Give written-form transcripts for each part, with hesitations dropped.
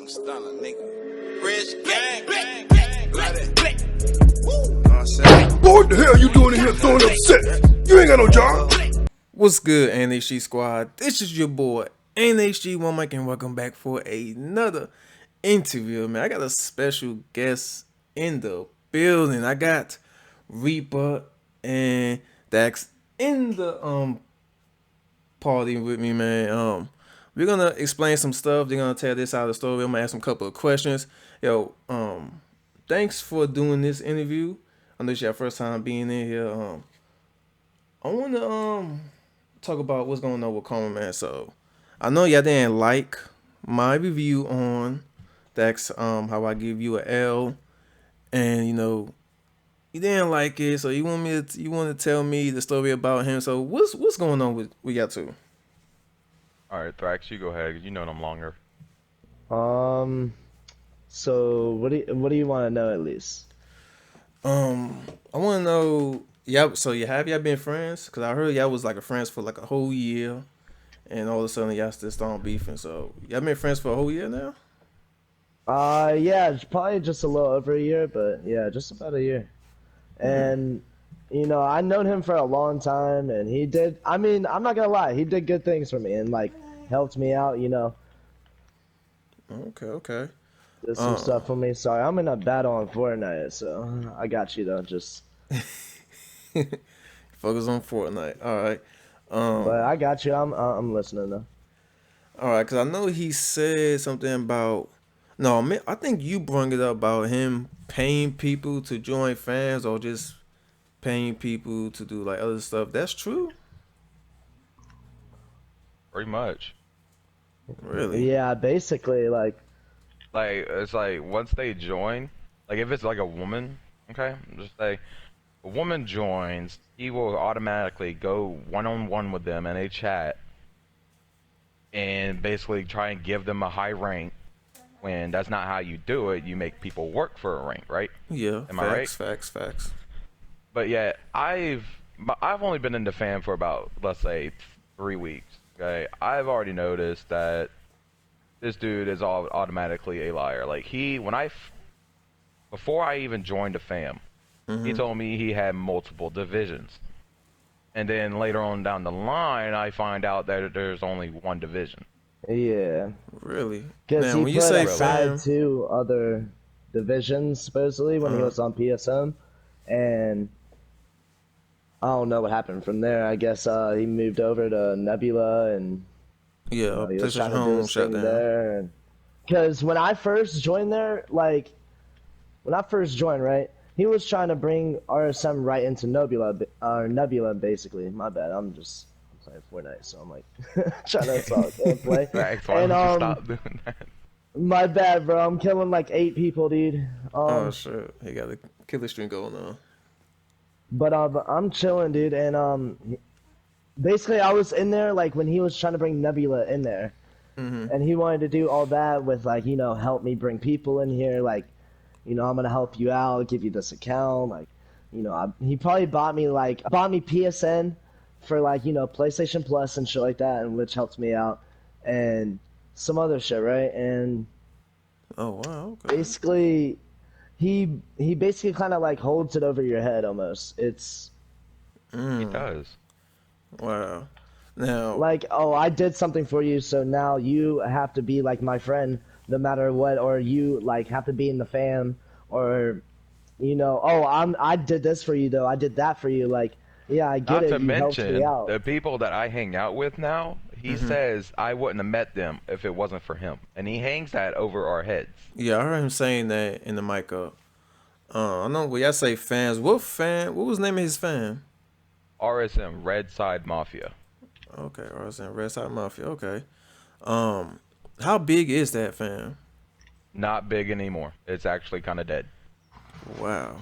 I'm stunner, nigga. Rich gang, gang, gang, like that. Woo. Know what I'm saying? Boy, what the hell you doing in here throwing up set? You ain't got no job. What's good, NHG squad? This is your boy NHG OneMic, and welcome back for another interview. Man, I got a special guest in the building. I got Reaper and Thraxx in the party with me, man. We're gonna explain some stuff. They're gonna tell this side of the story. I'm gonna ask them a couple of questions. Yo, thanks for doing this interview. I know it's your first time being in here. I wanna talk about what's going on with Karma, man. So I know y'all didn't like my review on Thraxx, how I give you an L, and you didn't like it, so you want to tell me the story about him. So what's going on with y'all two? All right, Thraxx, you go ahead. You know them longer. So what do you want to know at least? I want to know, yeah. So y'all been friends? Cause I heard y'all was like a friends for like a whole year, and all of a sudden y'all still starting beefing. So y'all been friends for a whole year now? Yeah, it's probably just a little over a year, but yeah, just about a year. And I known him for a long time, and he did. I mean, I'm not gonna lie, he did good things for me and like helped me out. Okay. Did some stuff for me. Sorry, I'm in a battle on Fortnite, so I got you though. Just, Focus on Fortnite. All right. but I got you. I'm listening though. All right, because I know he said something about. No, man, I think you brought it up about him paying people to join fans or just paying people to do like other stuff. That's true? Pretty much. Really? Yeah, basically like. Like, it's like once they join, like if it's like a woman, okay, just say a woman joins, he will automatically go one-on-one with them in a chat and basically try and give them a high rank. When that's not how you do it, you make people work for a rank, right? Yeah. Am I right? Facts. But yeah, I've only been in the fan for about, let's say, 3 weeks. Okay, I've already noticed that this dude is all automatically a liar. Like before I even joined the fam, he told me he had multiple divisions, and then later on down the line, I find out that there's only one division. Yeah. Really? Because Now, he when you put say aside fam, 2 other divisions supposedly when he was on PSM, and I don't know what happened from there. I guess he moved over to Nebula, and yeah, he was PlayStation trying to do Home his shut thing down. there. Because when I first joined there, right, he was trying to bring RSM right into Nebula basically. My bad. I'm playing Fortnite, so I'm like trying to solve gameplay. Thraxx, why And don't you stop doing that? my bad, bro. I'm killing like 8 people, dude. Oh, shit. He got a killer stream going on. But I'm chilling, dude. And basically, I was in there like when he was trying to bring Nebula in there, and he wanted to do all that with like help me bring people in here. Like, I'm gonna help you out, give you this account. Like, he probably bought me PSN for like PlayStation Plus and shit like that, and which helped me out, and some other shit, right? And Oh, wow. Okay. basically he basically kind of like holds it over your head almost. It's He does. Wow. Now, like, oh, I did something for you, so now you have to be like my friend no matter what, or you like have to be in the fam, or oh, I did this for you though, I did that for you. Like, yeah, I get Not to it, you helped me mention, out. the people that I hang out with now, he says I wouldn't have met them if it wasn't for him. And he hangs that over our heads. yeah, I heard him saying that in the mic up. I know when y'all say fans, what was the name of his fan? RSM, Red Side Mafia. Okay, RSN Red Side Mafia. Okay. How big is that fan? Not big anymore. It's actually kind of dead. Wow.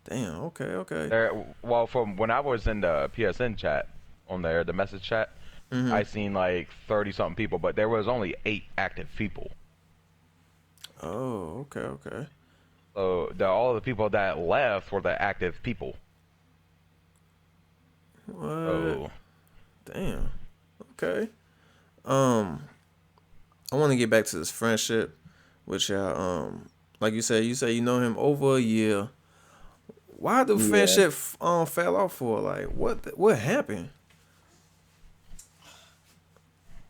Damn. Okay. Well, from when I was in the PSN chat on there, the message chat, I seen like 30-something people, but there was only 8 active people. Oh, okay. So all the people that left were the active people. What? So Damn. Okay. I want to get back to this friendship. Which like you say you know him over a year. Why the friendship fell off for? Like what happened?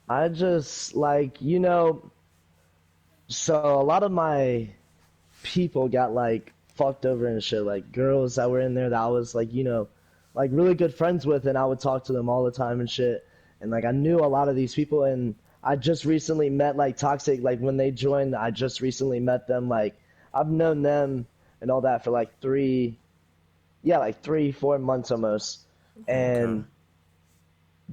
I just like, so a lot of my people got like fucked over and shit, like girls that were in there that I was like, like really good friends with, and I would talk to them all the time and shit. And like I knew a lot of these people, and I just recently met like Toxic, like when they joined, I just recently met them. Like I've known them and all that for like 3-4 months almost. And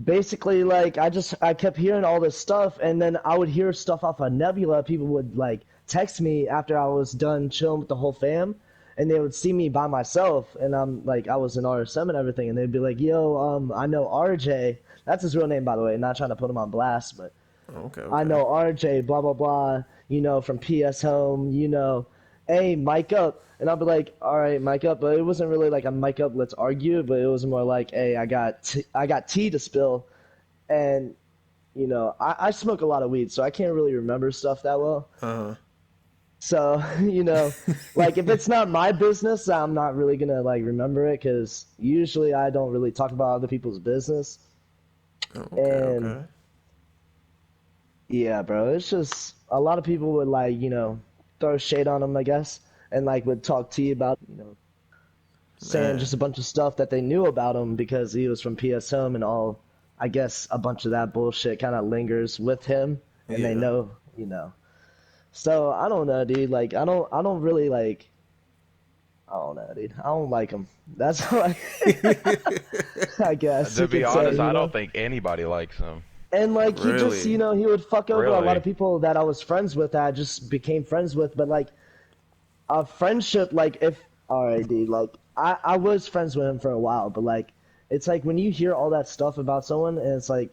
basically, like I kept hearing all this stuff, and then I would hear stuff off of Nebula. People would like text me after I was done chilling with the whole fam, and they would see me by myself, and I'm like, I was in RSM and everything, and they'd be like, yo, I know RJ. That's his real name, by the way. Not trying to put him on blast, but Okay. I know RJ, blah blah blah, from PS Home, hey, mic up. And I'll be like, all right, mic up. But it wasn't really like a mic up, let's argue, but it was more like, hey, I got tea to spill. And, I smoke a lot of weed, so I can't really remember stuff that well. So, like if it's not my business, I'm not really going to like remember it, because usually I don't really talk about other people's business. Okay. Yeah, bro, it's just a lot of people would like, throw shade on him, I guess, and like would talk to you about, saying just a bunch of stuff that they knew about him because he was from PS Home and all. I guess a bunch of that bullshit kind of lingers with him, and they know, So I don't know, dude. Like I don't really like. I don't know, dude. I don't like him. That's all I guess. To be honest, I don't think anybody likes him. And like he just, he would fuck over a lot of people that I was friends with, that I just became friends with. But like a friendship, like alright, dude, like I was friends with him for a while, but like it's like when you hear all that stuff about someone, and it's like,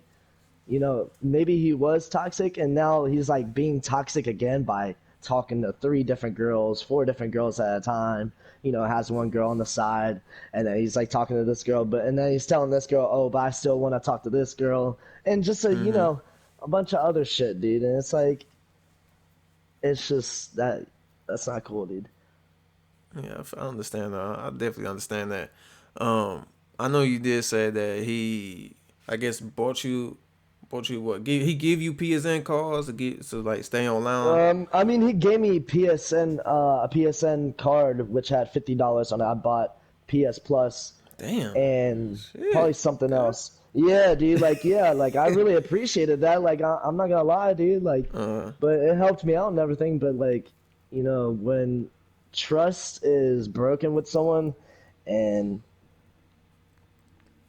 maybe he was toxic, and now he's like being toxic again by talking to 3 different girls, 4 different girls at a time. Has one girl on the side, and then he's like talking to this girl, and then he's telling this girl, oh, but I still want to talk to this girl, and just a bunch of other shit, dude. And it's like, it's just that's not cool, dude. Yeah, I understand that. I definitely understand that. I know you did say that he, I guess, bought you what? He give you PSN cards to like stay online? I mean, he gave me a PSN card which had $50 on it. I bought PS Plus. Damn. And probably something else. Yeah, dude. Like, like I really appreciated that. Like, I'm not gonna lie, dude. Like, but it helped me out and everything. But like, when trust is broken with someone, and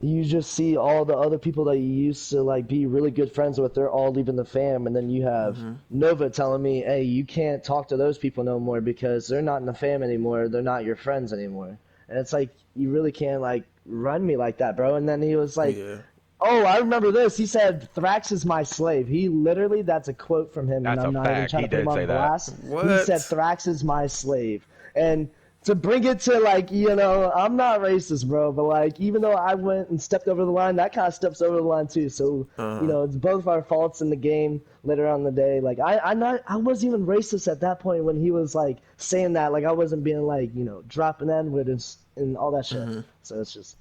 you just see all the other people that you used to like be really good friends with, they're all leaving the fam, and then you have Nova telling me, hey, you can't talk to those people no more because they're not in the fam anymore, they're not your friends anymore. And it's like, you really can't like run me like that, bro. And then he was like, oh, I remember this, he said Thraxx is my slave. He literally, that's a quote from him, and I'm not even trying to put him on blast. He said Thraxx is my slave. And to bring it to like, I'm not racist, bro, but like, even though I went and stepped over the line, that kind of steps over the line too. So, it's both our faults in the game later on in the day. Like, I wasn't even racist at that point when he was like saying that. Like, I wasn't being like, dropping N-words and all that shit. So it's just,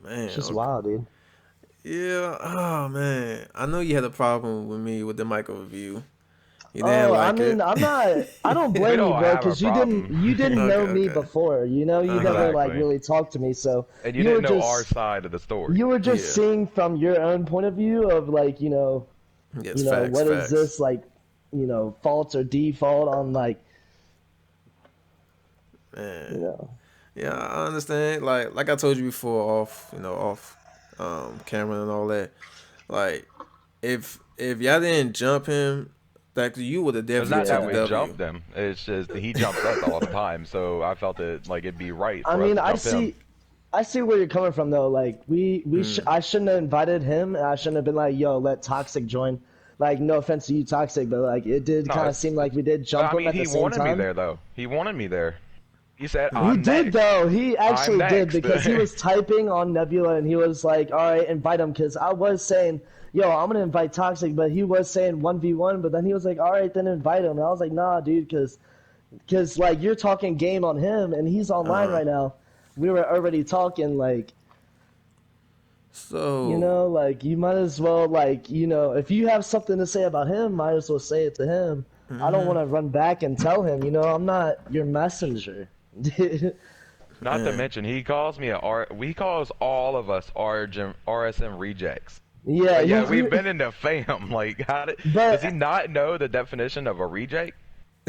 man, it's just wild, dude. Yeah. Oh man, I know you had a problem with me with the micro review. I mean, I don't blame you, bro, because you didn't know me before. You never like really talked to me, so and you didn't know our side of the story. You were just seeing from your own point of view of like, facts, what is this like, faults or default on like, man. Yeah, I understand. Like I told you before, off camera and all that. Like, if y'all didn't jump him, like, you would have definitely took the W. Jumped him. It's just he jumps us all the time, so I felt it like it'd be right. For us to jump him. I see where you're coming from though. Like I shouldn't have invited him. And I shouldn't have been like, yo, let Toxic join. Like, no offense to you, Toxic, but like it did kind of seem like we did jump him at the same time. He wanted me there though. He wanted me there. He said, he did though. He actually did, because he was typing on Nebula and he was like, all right, invite him, because I was saying, yo, I'm gonna invite Toxic, but he was saying 1v1, but then he was like, all right, then invite him. And I was like, nah, dude, because like you're talking game on him, and he's online right now. We were already talking like. So You know, like you might as well, like if you have something to say about him, might as well say it to him. I don't want to run back and tell him. I'm not your messenger. Not to mention, he calls me he calls all of us RSM rejects. Yeah, Yeah, we've been in the fam. Like, does he not know the definition of a reject?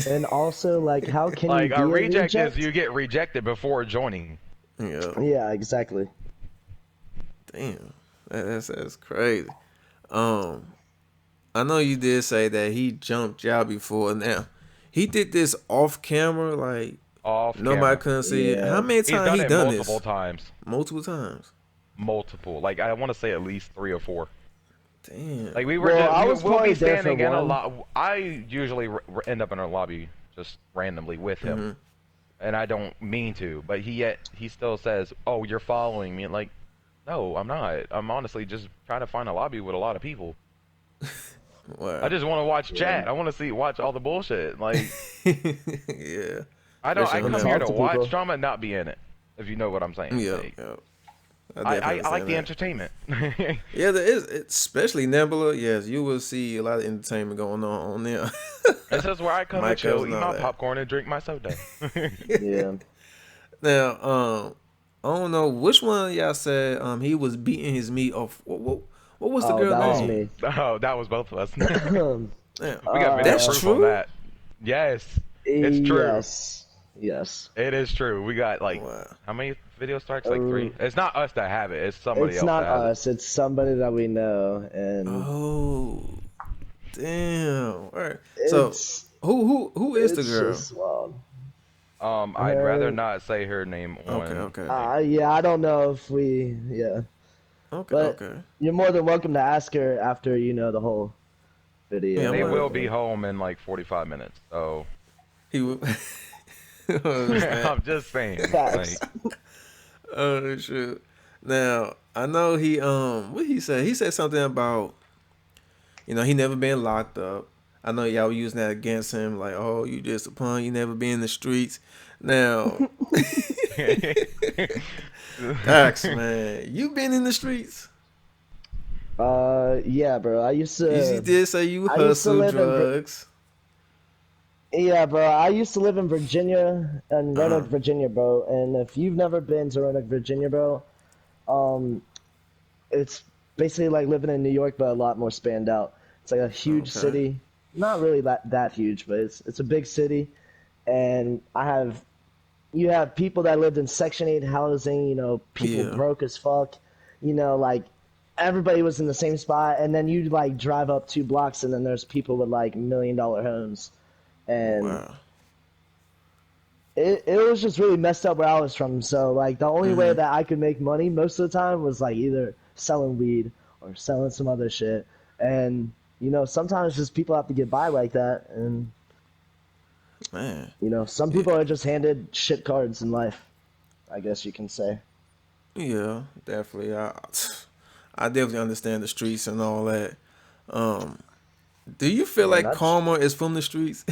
And also, like, how can Like, you be a a reject reject? is you get rejected before joining. yeah, Yeah, exactly. damn, that's crazy. I know you did say that he jumped y'all before. Now, he did this off camera, like Off nobody camera. couldn't see it. Yeah. How many He's times done he it done multiple this? times. Multiple times. Multiple. Like, I want to say at least 3 or 4. Damn. Like, we were Well, I just, was we'll probably be there for standing in a one. lot. I usually end up in a lobby just randomly with him. And I don't mean to, but he still says, "Oh, you're following me." Like, no, I'm not. I'm honestly just trying to find a lobby with a lot of people. Wow. I just want to watch chat. I want to watch all the bullshit. Like, Yeah. I Especially on come that here talk to to watch people. drama, not be in it. If you know what I'm saying. Yeah. Like, Yeah. I like the that. entertainment. Yeah, there is, especially Nebula. Yes, you will see a lot of entertainment going on there. This is where I come My and chill, cousin eat know my that. popcorn, and drink my soda. Yeah. Now, I don't know which one of y'all said he was beating his meat off. What was the Oh, girl that was name? me. Oh, that was both of us. Damn. We got video That's proof true? on that. Yes, it's true. Yes. It is true. We got like Wow. how many video strikes? Like 3. It's not us that have it. It's somebody It's else not that has us. It's somebody that we know, and Oh, damn. All right. So it's who is the it's girl? just wild. it. I'd rather not say her name on. Okay. Yeah, I don't know if we, yeah, but Okay. you're more than welcome to ask her after the whole video. Yeah, They well, will be home in like 45 minutes. So He was. I'm just saying. Facts. Like, Oh shit. Now I know he what he said? He said something about he never been locked up. I know y'all were using that against him, like, oh, you just a punk, you never been in the streets. Now Dax, man, you been in the streets? Yeah, bro. I used to. You did say you I used to hustle live in drugs. Yeah, bro. I used to live in Virginia, in Roanoke, Virginia, bro. And if you've never been to Roanoke, Virginia, bro, it's basically like living in New York, but a lot more spanned out. It's like a huge Okay. city. Not really that huge, but it's a big city. And you have people that lived in Section 8 housing, people Yeah. broke as fuck, like everybody was in the same spot. And then you like drive up 2 blocks and then there's people with like $1 million homes. And Wow. it was just really messed up where I was from. So like the only way that I could make money most of the time was like either selling weed or selling some other shit. And sometimes just people have to get by like that. And Man. some people are just handed shit cards in life, I guess you can say. Yeah, definitely. I definitely understand the streets and all that. Do you feel like that's- karma is from the streets?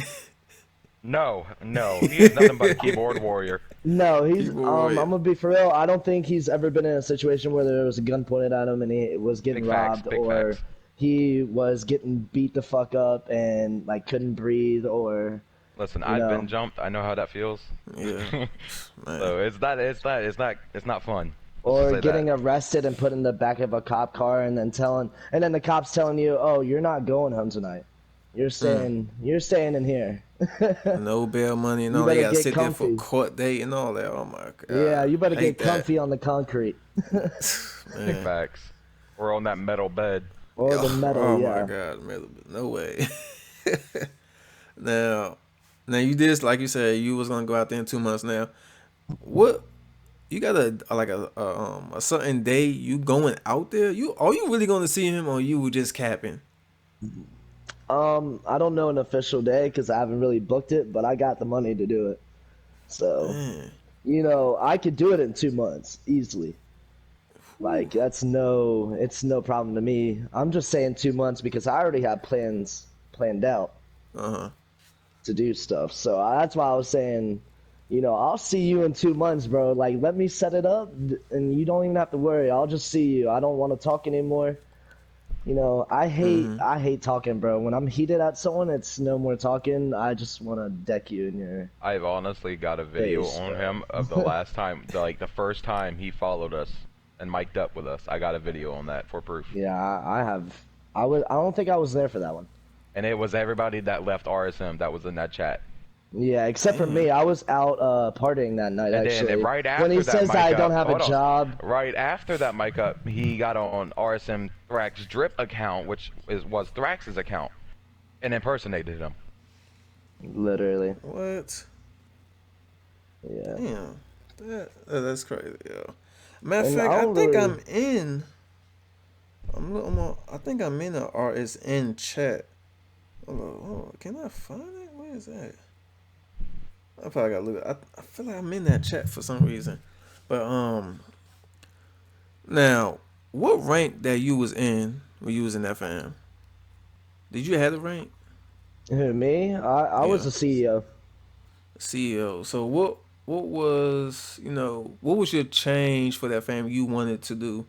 no, he is nothing but a keyboard warrior. No, he's. People I'm worry. gonna be for real. I don't think he's ever been in a situation where there was a gun pointed at him and he was getting Big facts, robbed, big or facts. he was getting beat the fuck up and like couldn't breathe, or Listen, You I've know. been jumped. I know how that feels. Yeah. Man. So it's not fun. Let's just or say getting that. arrested and put in the back of a cop car and then the cops telling you, oh, you're not going home tonight. You're staying in here. No bail money and You all. They better gotta get sit there for comfy. court date and all that. Oh my god. Yeah, you better I hate get comfy on the concrete. Big Man. facts. We're on that metal bed. Or the metal, Oh yeah. my god, metal. No way. now you did, like you said, you was gonna go out there in 2 months. Now, what you got a certain day you going out there? Are you really gonna see him, or you were just capping? I don't know an official day because I haven't really booked it, but I got the money to do it. So, Man. I could do it in 2 months easily. Like it's no problem to me. I'm just saying 2 months because I already have plans planned out Uh-huh. to do stuff. So that's why I was saying, I'll see you in 2 months, bro. Like let me set it up, and you don't even have to worry. I'll just see you. I don't want to talk anymore. I hate talking, bro. When I'm heated at someone, it's no more talking. I just want to deck you in your I've honestly got a video face, on bro. him of the last time, like the first time he followed us and mic'd up with us. I got a video on that for proof. Yeah, I have. I don't think I was there for that one. And it was everybody that left RSM that was in that chat. Yeah, except for me. I was out partying that night, And actually. then right When he after that says mic that I up, don't have a hold on. job. Right after that mic up, he got on RSM Thraxx drip account, which was Thraxx's account, and impersonated him. Literally. What? Yeah. Damn. That's crazy, yo. Matter of And fact, I I don't think really- I'm in. I think I'm in a RSN chat. Hold on. Can I find it? Where is that? I probably gotta look. I feel like I'm in that chat for some reason. But now, what rank that you was in when you was in that fam? Did you have the rank? Who, me? I was Yeah. a CEO. CEO. So what was what was your change for that fam you wanted to do?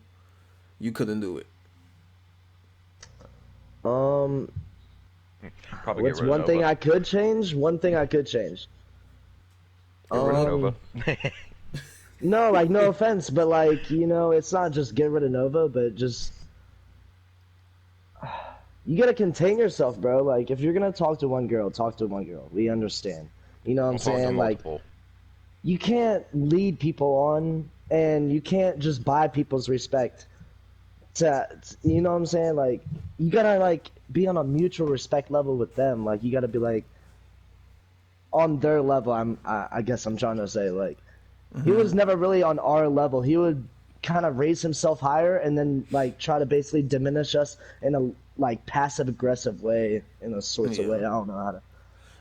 You couldn't do it. Um, Probably what's get rid of one thing Nova. I could change? One thing I could change. Get rid of Nova. No, like no offense, but like it's not just get rid of Nova, but just you gotta contain yourself, bro. Like if you're gonna talk to one girl, talk to one girl. We understand. You know what I'm Don't talk to saying? Like multiple. you can't lead people on, and you can't just buy people's respect. You know what I'm saying? Like you gotta like be on a mutual respect level with them. Like you gotta be like on their level. I guess I'm trying to say like he was never really on our level. He would kind of raise himself higher and then like try to basically diminish us in a like passive aggressive way, in a sorts of Yeah. way. I don't know how to.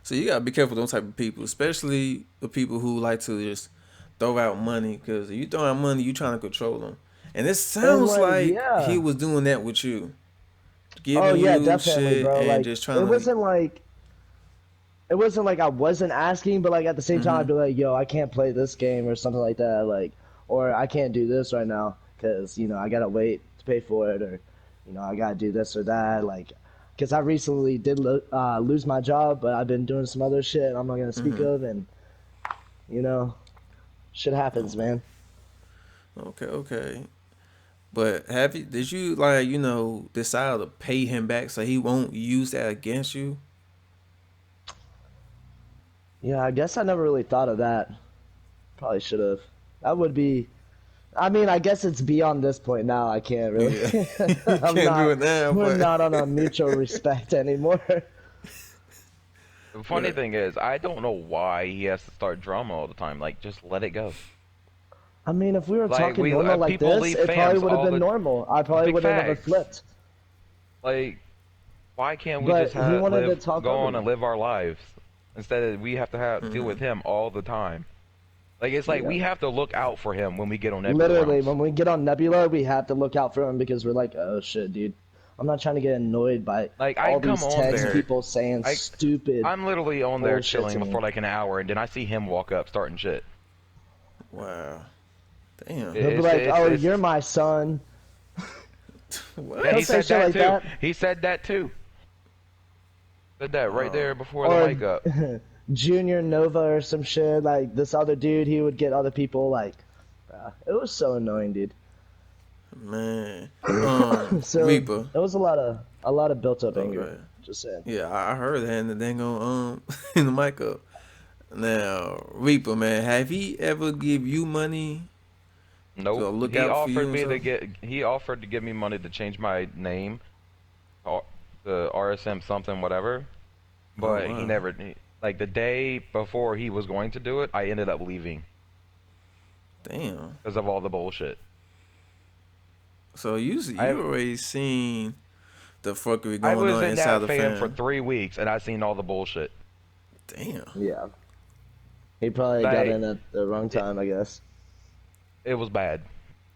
So you gotta be careful with those type of people, especially the people who like to just throw out money. Because if you throw out money, you trying to control them. And it And sounds like like he yeah. was doing that with you, Oh giving yeah, you definitely, shit bro. and Like just trying to. it wasn't like I wasn't asking, but like at the same time, I'd be like, "Yo, I can't play this game" or something like that, like, or I can't do this right now because I gotta wait to pay for it, or I gotta do this or that, like, because I recently did lose my job, but I've been doing some other shit I'm not gonna speak of, and you know, shit happens, man. Okay. But did you like decide to pay him back so he won't use that against you? Yeah, I guess I never really thought of that. Probably should have. That would be. I mean, I guess it's beyond this point now. I can't really. Yeah, you I'm can't do not. it now. We're But not on a mutual respect anymore. The funny But- thing is, I don't know why he has to start drama all the time. Like, just let it go. I mean, if we were Like, talking normal like people this, leave it probably fams would have all been the normal. I probably big would have never facts. flipped. Like, why can't we But just he wanted to talk go over on and me. live our lives instead of we have to deal with him all the time? Like, it's like Yeah. we have to look out for him when we get on Nebula Literally, rounds. when we get on Nebula, we have to look out for him because we're like, oh shit, dude. I'm not trying to get annoyed by Like, I all come these on text there. people saying stupid. I'm literally on there bullshit to chilling me. for like an hour, and then I see him walk up starting shit. wow, damn. It- He'll be like, oh, it's- you're my son. What? And He'll he say said shit that like too. that. He said that too. Said that right there before Or the mic up. Junior Nova or some shit. Like this other dude, he would get other people like. It was so annoying, dude. Man, So Reaper. it was a lot of built up anger. Okay. Just saying. Yeah, I heard that in the dang on in the mic up. Now, Reaper, man, have he ever give you money to Nope. look He out for you? offered And me to stuff? He offered to give me money to change my name, to RSM something whatever. But wow. he never. Like the day before he was going to do it, I ended up leaving Damn. because of all the bullshit. So you already seen the fuckery I going was on in inside that the fam for fam. 3 weeks, and I seen all the bullshit. Damn. Yeah. He probably got Like, in at the wrong time, I guess. It was bad.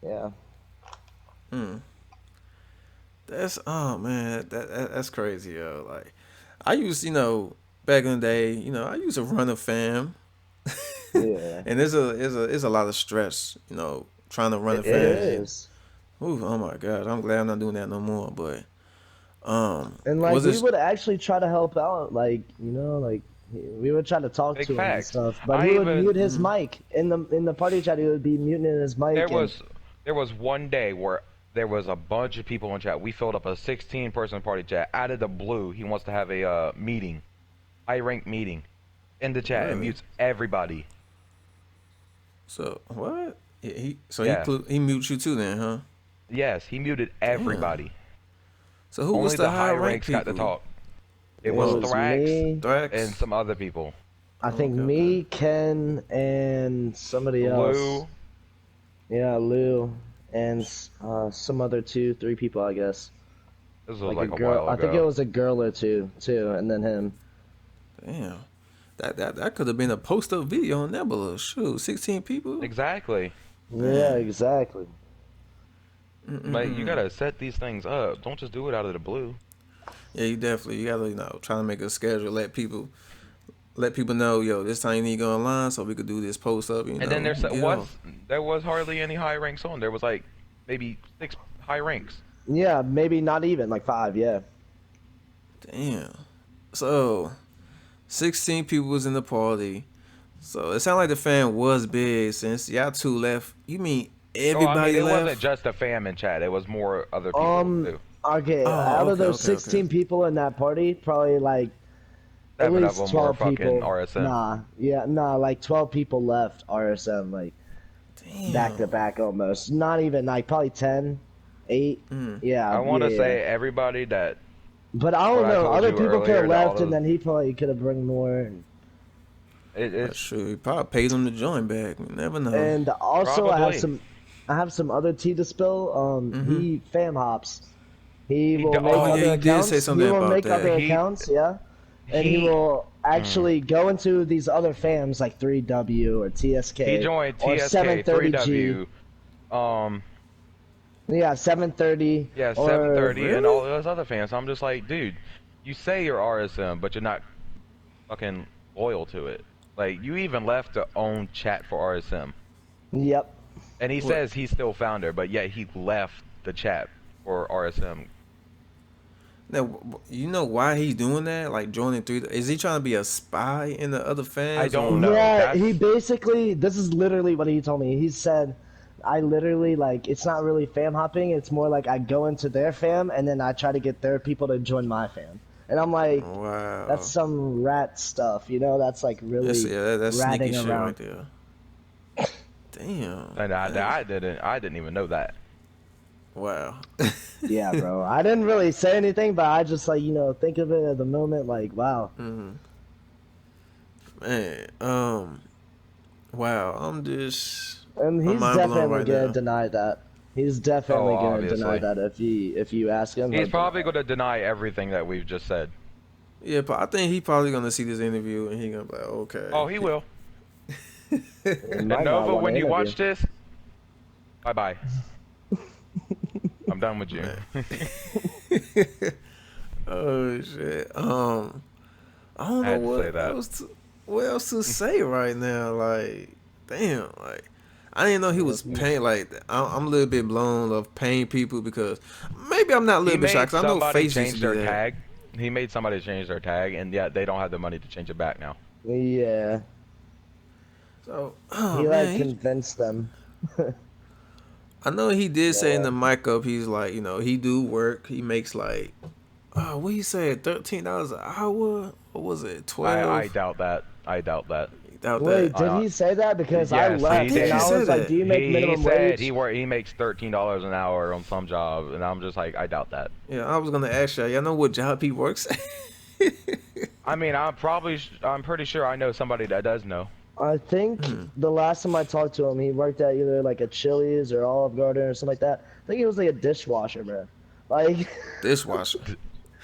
Yeah. That's oh man, that's crazy, yo. Like I used, back in the day, I used to run a fam, Yeah, and there's a lot of stress, trying to run a It it fam. is. And is. ooh, oh my gosh, I'm glad I'm not doing that no more. But And like was we this would actually try to help out, like like we would try to talk Big to him and facts. stuff, but I he would even mute his mic in the party chat. He would be muting his there mic, and was there was one day where there was a bunch of people in chat. We filled up a 16-person party chat. Out of the blue, he wants to have a meeting, high rank meeting, in the chat and really? mutes everybody. So what? Yeah. He mutes you too then, huh? Yes, he muted everybody. So who was Only the the high high rank ranks got to people? talk. It it was was Thraxx me. Thrax and some other people. I think okay, me, Ken, and somebody else. Lou. Yeah, Lou, and some other 2, 3 people, I guess. This was Like like a a girl. while I think it ago. was a girl or two, too, and then him. Damn. That could have been a post up video on Nebula. Shoot, 16 people. Exactly. Yeah, exactly. Like, you gotta set these things up. Don't just do it out of the blue. Yeah, you gotta try to make a schedule. Let people know, yo, this time you need to go online so we could do this post up. And then Get off. there was hardly any high ranks on. There was like maybe 6 high ranks. Yeah, maybe not even like 5. Yeah. Damn. So 16 people was in the party. So it sounded like the fan was big since y'all two left. You mean No, I mean everybody it wasn't left? just a fam in chat. It was more other people too. Okay, Oh, out of okay, those okay, okay. 16 people in that party, probably like at 7 of least them 12 were fucking people. RSM. Like 12 people left RSM, like Damn. back to back almost. Not even like probably 10, 8. Yeah, I want to yeah. say everybody that But I what don't I know. told Other you people could earlier, have that all left, and those- then he probably could have bring more. That's it's true. He probably paid them to join back. You never know. And also, Probably. I have some other tea to spill. He fam hops. He will make oh, yeah, other you did accounts. say something He will about make that. other He- accounts, yeah. And he will actually go into these other fams like 3W or TSK he joined or TSK 730G. 3W. Yeah, 730. Yeah, or- 730 and Really? all those other fans. I'm just like, dude, you say you're RSM, but you're not fucking loyal to it. Like, you even left to own chat for RSM. Yep. And he says he's still founder, but yet he left the chat for RSM. Now, you know why he's doing that? Like joining three? Is he trying to be a spy in the other fans? I don't or- know. Yeah, that's- he basically. This is literally what he told me. He said, "I literally like. It's not really fam hopping. It's more like I go into their fam and then I try to get their people to join my fam." And I'm like, Wow. "That's some rat stuff, you know? That's like really That's sneaky ratting shit around." right there. Damn. And I didn't even know that. Wow. Yeah, bro. I didn't really say anything, but I just like think of it at the moment. Like, wow. Man. Wow. I'm just. And I'm he's mind blown definitely right gonna now. deny that. He's definitely Oh, gonna deny obviously. that if you ask him. He's he'll probably deny going to deny everything that we've just said. Yeah, but I think he probably gonna see this interview and he gonna be like, okay. Oh, he will. it. He And might not Nova, wanna when you interview. watch this, bye-bye. I'm done with you. Oh shit. I don't I know had to say that. what else to say right now. Like, damn. Like, I didn't know he was paying. Like, I'm a little bit blown of paying people because maybe I'm not a He little bit made shocked. 'Cause I know somebody Face used change to do their that. tag. He made somebody change their tag, and yet they don't have the money to change it back now. Yeah, So, he oh like man, convinced them. I know he did say in the mic up. He's like, he do work. He makes like, what he said, $13 an hour. What was it, 12? I doubt that. I doubt that. Doubt Wait, that. did he say that? Because I Yes, left he and I did. was like, He "Do you make He minimum said wage?" he makes $13 an hour on some job, and I'm just like, I doubt that. Yeah, I was gonna ask y'all. Y'all know what job he works at? I mean, I'm pretty sure I know somebody that does know. I think the last time I talked to him, he worked at either like a Chili's or Olive Garden or something like that. I think he was like a dishwasher, bro. Like, Dishwasher.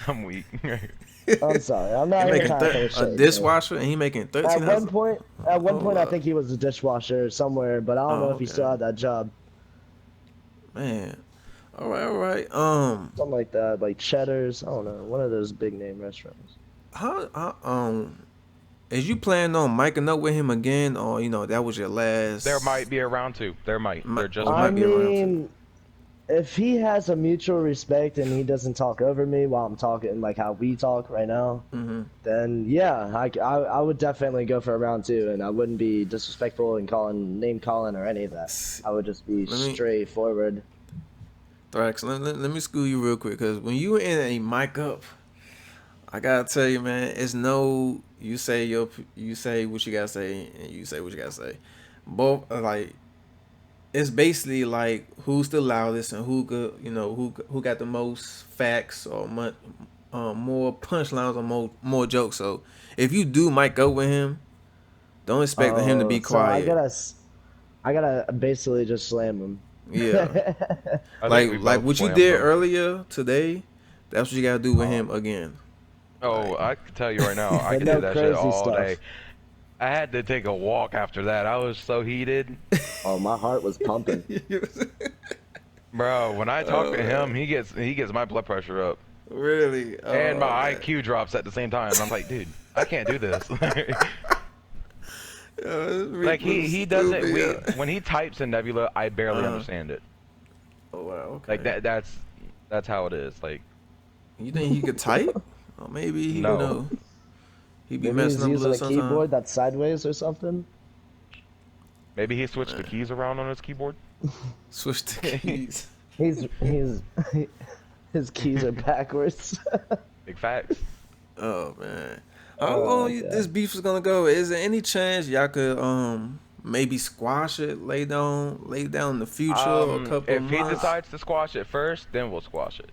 I'm weak. I'm sorry, I'm not He even making trying to a shit, dishwasher and he making bro. 13 At one point, I Hold think he was a dishwasher somewhere, but I don't know if he okay. still had that job. Man, All right, all right. Something like that, like Cheddar's. I don't know, one of those big name restaurants. how is you planning on miking up with him again, or that was your last? There might be a round two. There might. There just it I might be. be around two. mean, if he has a mutual respect and he doesn't talk over me while I'm talking like how we talk right now, then yeah, I would definitely go for a round two, and I wouldn't be disrespectful and name calling or any of that. I would just be straightforward. Thraxx, let me school you real quick, because when you in a mic up, I gotta tell you, man, it's no you say what you gotta say and you say what you gotta say. Both are like, it's basically like who's the loudest and who got the most facts or more punchlines or more jokes. So if you do mic up with him, don't expect him to be quiet. I gotta basically just slam him. Yeah. like what you did earlier today, that's what you gotta do with him again. Oh, I can tell you right now, I could do that shit all day. I had to take a walk after that. I was so heated. Oh, my heart was pumping. Bro, when I talk to him, he gets my blood pressure up. Really? And my IQ drops at the same time. I'm like, dude, I can't do this. Like he doesn't. When he types in Nebula, I barely understand it. Oh wow. Okay. Like that's how it is. Like, you think he could type? Or maybe he he be maybe messing up a he's little using a keyboard that's sideways or something. Maybe he switched the keys around on his keyboard. Switch the keys. His keys are backwards. Big facts. Oh man. How long this beef is gonna go? Is there any chance y'all could maybe squash it, lay down in the future or a couple if of he months? decides to squash it first, then we'll squash it.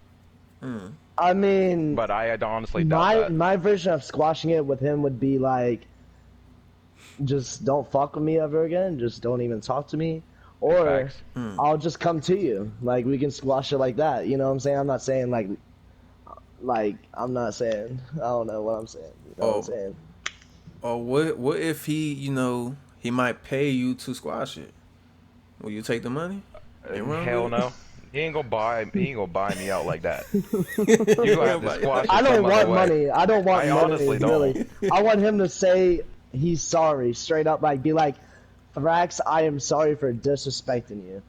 I mean, but I honestly doubt that. My version of squashing it with him would be like, just don't fuck with me ever again. Just don't even talk to me, or I'll just come to you. Like we can squash it like that. You know what I'm saying? I'm not saying I'm not saying. I don't know what I'm saying. You know what I'm saying? Or what if he he might pay you to squash it? Will you take the money? Hell no. He ain't gonna buy me out like that. You gonna have to squash it I don't want money. money. I don't want money. Honestly really. I want him to say he's sorry, straight up. Like be like, Thraxx, I am sorry for disrespecting you.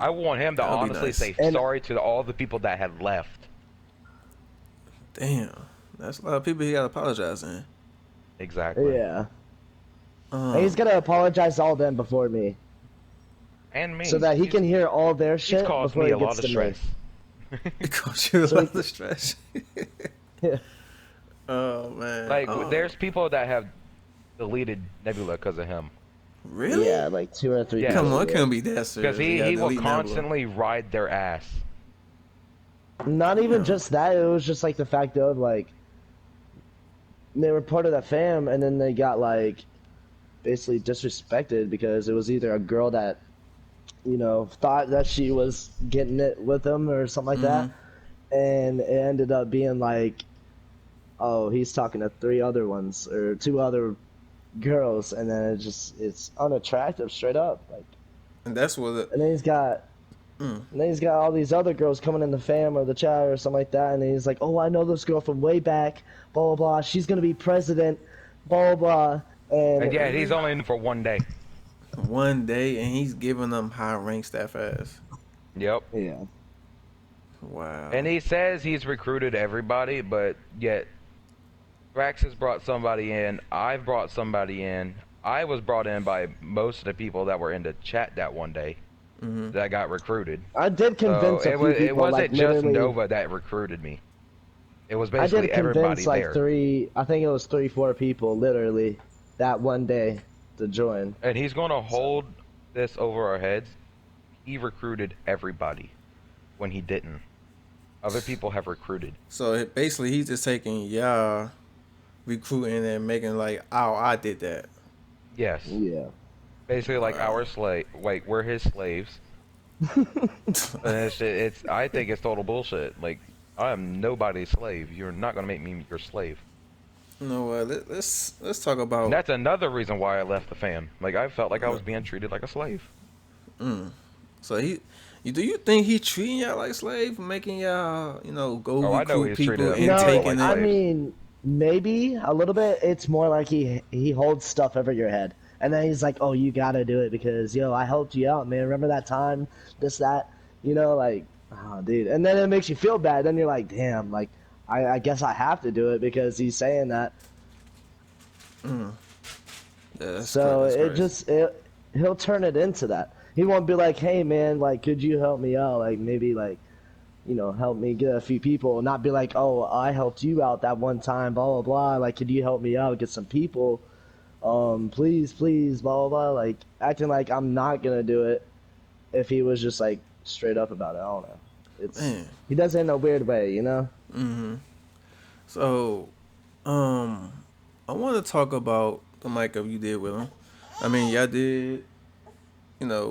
I want him to honestly say sorry to all the people that had left. Damn, that's a lot of people he gotta apologize in. Exactly. Yeah. And he's gonna apologize to all them before me. And me. So that he can hear all their shit before he gets to me. It caused you a lot of stress. Yeah. Oh man. Like there's people that have deleted Nebula because of him. Really? Yeah, like 2 or 3. Yeah. Come on, it can't be that serious. Because he will constantly ride their ass. Not even just that. It was just like the fact of like they were part of that fam, and then they got like basically disrespected because it was either a girl that thought that she was getting it with him or something like that, and it ended up being like, oh, he's talking to 3 other ones or 2 other girls, and then it's unattractive straight up, like. And that's what. And then he's got. And then he's got all these other girls coming in the fam or the chat or something like that, and then he's like, oh, I know this girl from way back, blah blah blah. She's gonna be president, blah blah blah. And yeah, he's only in for 1 day. 1 day, and he's giving them high rank staff ass. Yep. Yeah. Wow. And he says he's recruited everybody, but yet Thraxx has brought somebody in. I've brought somebody in. I was brought in by most of the people that were in the chat that 1 day that got recruited. I did convince a few people. It wasn't like, just Nova that recruited me. It was basically everybody like there. 3. I think it was 3-4 people literally that 1 day to join. And he's gonna hold this over our heads. He recruited everybody when he didn't. Other people have recruited. So basically, he's just taking y'all recruiting and making like, oh, I did that. Yes. Yeah. Basically, like our slave. Like we're his slaves. And I think it's total bullshit. Like I am nobody's slave. You're not gonna make me your slave. No, let's talk about. And that's another reason why I left the fam. Like I felt like I was being treated like a slave. So Do you think he treating y'all like slaves, making y'all, go Oh, I know recruit he's people treated and us No, taking like I it? slaves. mean maybe a little bit. It's more like he holds stuff over your head, and then he's like, "Oh, you gotta do it because yo, I helped you out, man. Remember that time? This that, like, oh, dude." And then it makes you feel bad. Then you're like, "Damn, like, I guess I have to do it because he's saying that." Yeah, So that's it crazy. just he'll turn it into that. He won't be like, "Hey, man, like, could you help me out? Like, maybe like." Help me get a few people, not be like, oh, I helped you out that one time, blah, blah, blah. Like, could you help me out, get some people? Please, please, blah, blah, blah. Like, acting like I'm not gonna do it if he was just, like, straight up about it. I don't know. Man. He does it in a weird way, you know? So, I want to talk about the mic up you did with him. I mean, y'all did,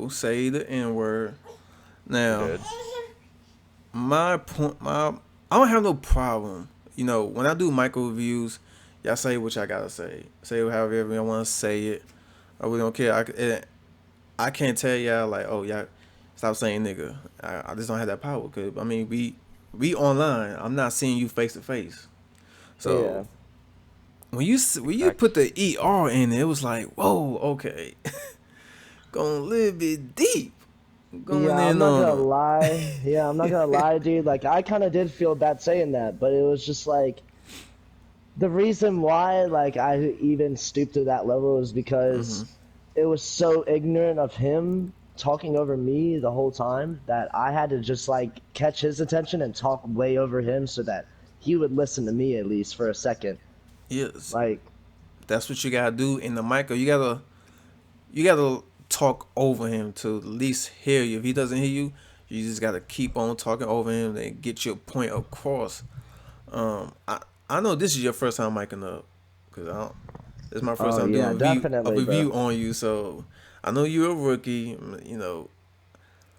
say the N word. We Now, did. my point, I don't have no problem. When I do micro reviews, y'all say what y'all gotta say. Say however y'all want to say it. I really don't care. I can't tell y'all like, oh y'all stop saying nigga. I just don't have that power. Cause I mean we online. I'm not seeing you face to face. Yeah. So when you Facts. put the ER in it, it was like, whoa, okay, going a little bit deep, going Yeah, I'm in not on gonna them. lie. Yeah, I'm not gonna lie, dude. Like, I kind of did feel bad saying that, but it was just like, the reason why, like, I even stooped to that level is because it was so ignorant of him talking over me the whole time that I had to just like catch his attention and talk way over him so that he would listen to me at least for a second. Yes, Like, that's what you gotta do in the micro. You gotta talk over him to at least hear you. If he doesn't hear you, you just gotta keep on talking over him and get your point across. I know this is your first time micing up, cause this is my first oh time yeah, doing a definitely, bro. review on you. So I know you're a rookie.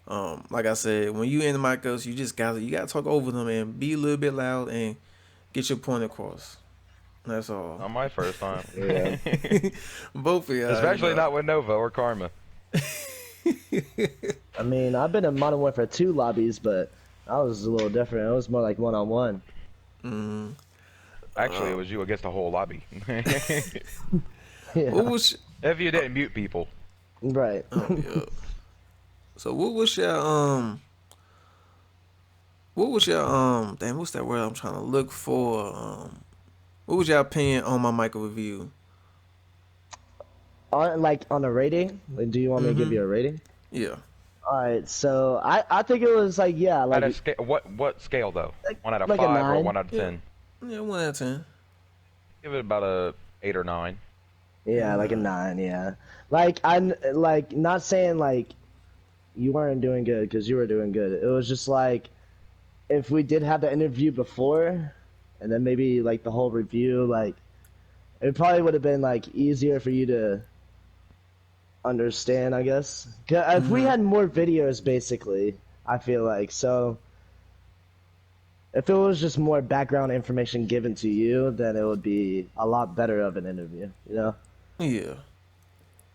Like I said, when you in the micros, you gotta talk over them and be a little bit loud and get your point across. That's all. Not my first time. Yeah. Both of y'all, Especially not with Nova or Karma. I mean, I've been in Modern Warfare 2 lobbies, but that was a little different. It was more like one on one. Actually, it was you against the whole lobby. What Yeah, was If you didn't mute people. right. yeah. So what was your damn, what's that word I'm trying to look for? What was your opinion on my micro review? On a rating, like, do you want me to give you a rating? Yeah. All right, so I think it was like, yeah, At a like scale, what scale though? like, 1 out of 5 or a 1 9. out of Yeah. 10? Yeah, 1 out of 10. Give it about a 8 or 9. Yeah, Yeah, like a nah. 9. Yeah, like I'm like not saying like you weren't doing good because you were doing good. It was just like if we did have the interview before, and then maybe like the whole review, like it probably would have been like easier for you to understand, I guess. 'Cause if we had more videos, basically, I feel like so. If it was just more background information given to you, then it would be a lot better of an interview. Yeah.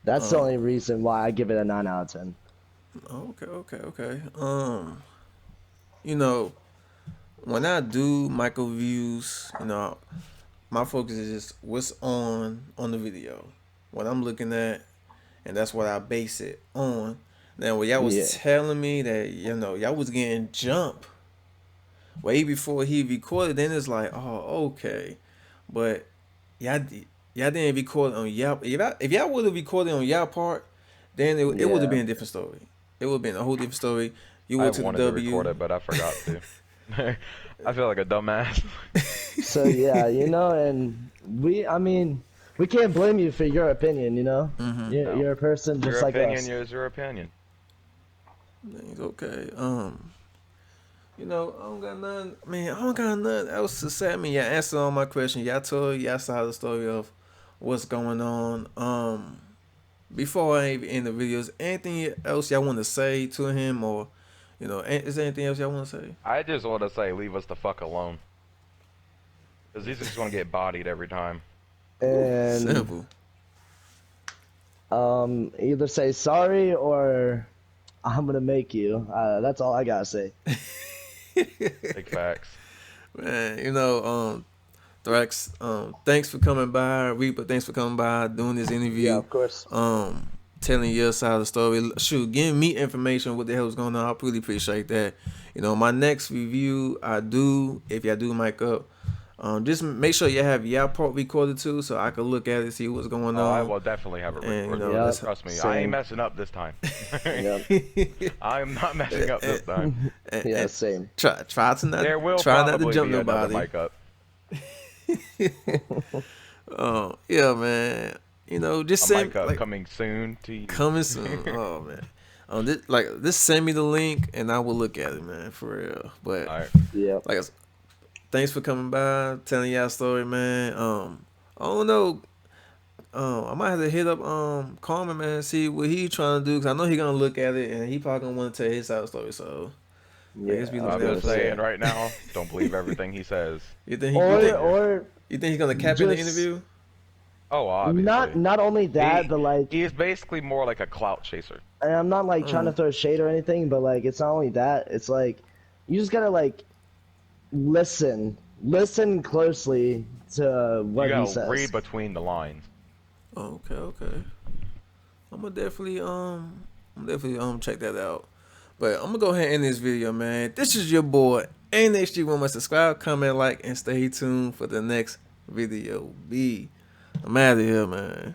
That's the only reason why I give it a 9 out of 10. Okay, okay, okay. You know, when I do micro reviews, my focus is just what's on the video, what I'm looking at, and that's what I base it on. Now, when y'all was Yeah. telling me that y'all was getting jumped way before he recorded, then it's like, oh, okay, but y'all didn't record on y'all. If y'all would have recorded on y'all part, then it would have Yeah. been a different story. It would have been a whole different story. You I went to the wanted to record W. it, but I forgot to. I feel like a dumbass. So yeah, and I mean, we can't blame you for your opinion. No. You're a person Your just like opinion us. is your opinion. Things okay. I don't got nothing. Man, I don't got nothing else to say. I mean, y'all answered all my questions. Y'all told y'all saw the story of what's going on. Before I even end the videos, anything else y'all want to say to him, or is there anything else y'all want to say? I just want to say, leave us the fuck alone. Because he's just going to get bodied every time. Ooh, And simple. either say sorry or I'm gonna make you. That's all I gotta say. Big facts. Man, you know, Thraxx, thanks for coming by. Reaper, thanks for coming by, doing this Yeah, interview. of course. Telling your side of the story. Shoot, giving me information what the hell is going on. I really appreciate that. You know, my next review, if y'all do mic up, just make sure you have y'all part recorded too, so I can look at it, see what's going Oh, I on. will definitely have it And, you recorded. know, Yeah, that's- Trust me, I same. ain't messing up this time. Yep. I'm not messing up this time. Yeah, same. Try to not There will try not to probably jump be another nobody. mic up. Yeah, man. You know, just A send mic up like coming soon to you. coming soon. Oh man. Just send me the link and I will look at it, man, for real. But All right. Yeah. like, thanks for coming by, telling y'all story, man. I don't know. I might have to hit up Carmen, man, see what he trying to do, cause I know he gonna look at it and he probably gonna want to tell his side of the story. So I Yeah. guess we I was I'm looking gonna out just for saying that. right now, don't believe everything he says. You think you think he's gonna cap in the just- interview? Oh, obviously. not only that, but like, He is basically more like a clout chaser. and I'm not like trying to Mm. throw shade or anything, but like, it's not only that. It's like, you just gotta like listen closely to You what he gotta says. read between the lines. Okay. I'm definitely check that out. But I'm gonna go ahead and end this video, man. This is your boy NHxOneMic919. Subscribe, comment, like, and stay tuned for the next video. I'm out of here, man.